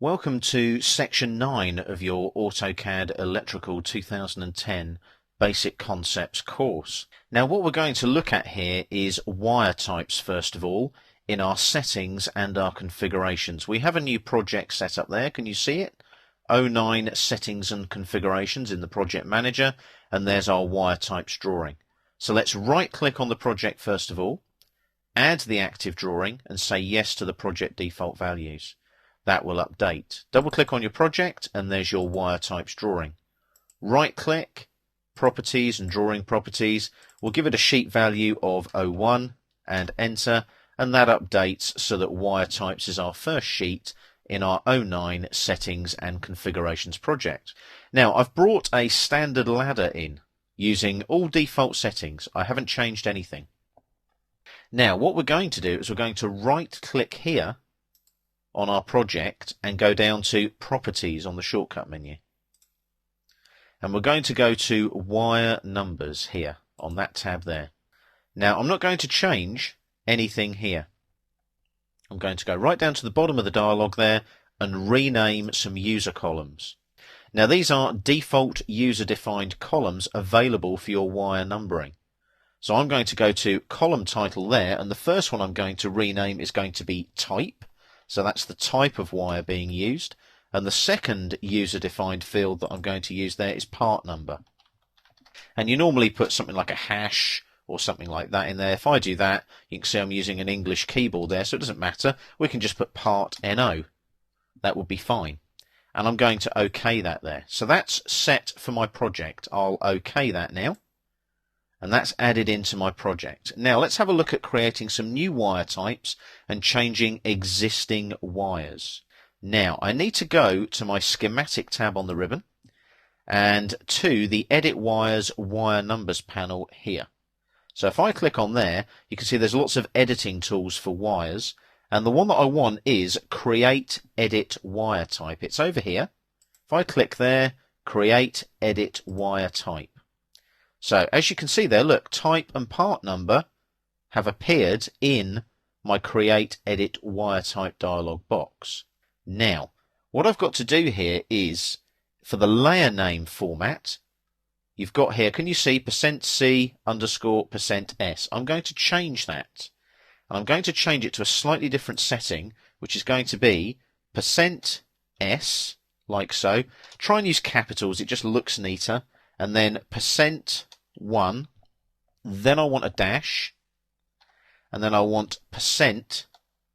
Welcome to section 9 of your AutoCAD Electrical 2010 Basic Concepts course. Now what we're going to look at here is wire types first of all in our settings and our configurations. We have a new project set up there, can you see it? 09 settings and configurations in the project manager, and there's our wire types drawing. So let's right click on the project first of all, add the active drawing and say yes to the project default values. That will update. Double click on your project and there's your wire types drawing. Right click, properties and drawing properties. We'll give it a sheet value of 01 and enter, and that updates so that wire types is our first sheet in our 09 settings and configurations project. Now I've brought a standard ladder in using all default settings. I haven't changed anything. Now what we're going to do is we're going to right click here on our project and go down to properties on the shortcut menu, and we're going to go to wire numbers here on that tab there. Now I'm not going to change anything here. I'm going to go right down to the bottom of the dialog there and rename some user columns. Now these are default user defined columns available for your wire numbering. So I'm going to go to column title there, and the first one I'm going to rename is going to be type. So that's the type of wire being used. And the second user-defined field that I'm going to use there is part number. And you normally put something like a hash or something like that in there. If I do that, you can see I'm using an English keyboard there, so it doesn't matter. We can just put part NO. That would be fine. And I'm going to OK that there. So that's set for my project. I'll OK that now. And that's added into my project. Now let's have a look at creating some new wire types and changing existing wires. Now I need to go to my schematic tab on the ribbon and to the edit wires wire numbers panel here. So if I click on there, you can see there's lots of editing tools for wires, and the one that I want is create edit wire type. It's over here. If I click there, create edit wire type. So as you can see there, look, type and part number have appeared in my create edit wire type dialog box. Now what I've got to do here is for the layer name format, you've got here, can you see %C underscore %S? I'm going to change that. And I'm going to change it to a slightly different setting, which is going to be %S, like so. Try and use capitals, it just looks neater. And then %1, then I want a dash, and then I want %,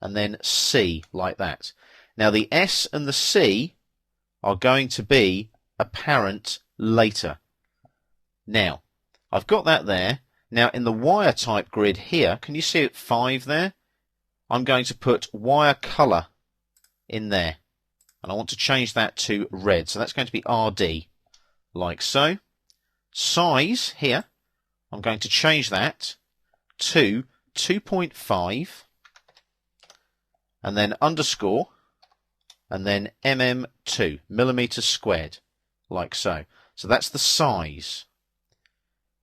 and then C, like that. Now the S and the C are going to be apparent later. Now, I've got that there. Now in the wire type grid here, can you see it 5 there? I'm going to put wire color in there, and I want to change that to red. So that's going to be RD, like so. Size here, I'm going to change that to 2.5 and then underscore and then mm2, millimeters squared, like so. So that's the size.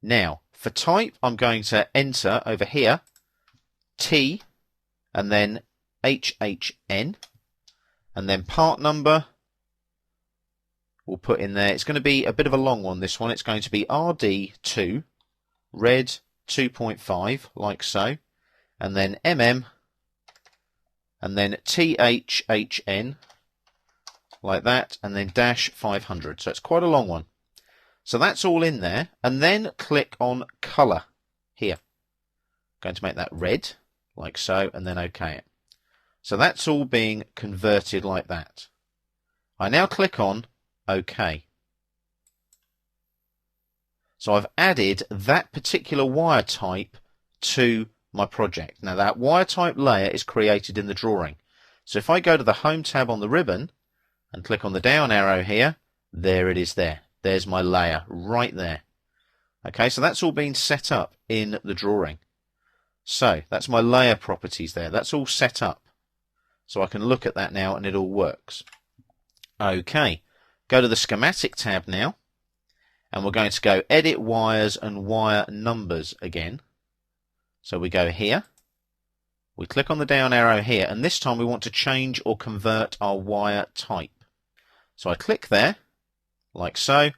Now for type, I'm going to enter over here T and then HHN, and then part number we'll put in there. It's going to be a bit of a long one, this one. It's going to be RD2, red 2.5, like so, and then MM, and then THHN, like that, and then dash 500. So it's quite a long one. So that's all in there, and then click on color here. I'm going to make that red, like so, and then OK it. So that's all being converted like that. I now click on OK. So I've added that particular wire type to my project. Now that wire type layer is created in the drawing. So if I go to the Home tab on the ribbon and click on the down arrow here, there it is there. There's my layer right there. Okay, so that's all been set up in the drawing. So that's my layer properties there. That's all set up. So I can look at that now and it all works. Okay. Go to the schematic tab now, and we're going to go edit wires and wire numbers again. So we go here, We click on the down arrow here, and this time we want to change or convert our wire type. So I click there, like so,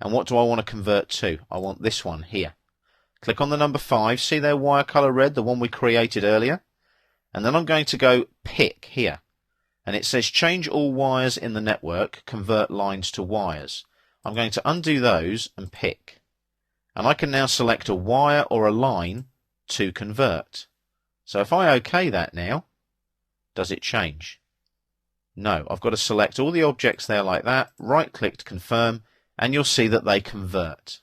and what do I want to convert to? I want this one here. Click on the number 5, see there wire color red, the one we created earlier? And then I'm going to go pick here. And it says change all wires in the network, convert lines to wires. I'm going to undo those and pick. And I can now select a wire or a line to convert. So if I OK that now, does it change? No, I've got to select all the objects there like that, right click to confirm, and you'll see that they convert.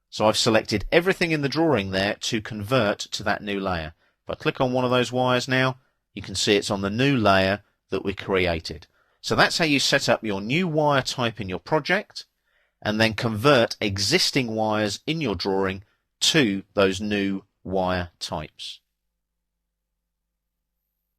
So I've selected everything in the drawing there to convert to that new layer. If I click on one of those wires now, you can see it's on the new layer that we created. So that's how you set up your new wire type in your project and then convert existing wires in your drawing to those new wire types.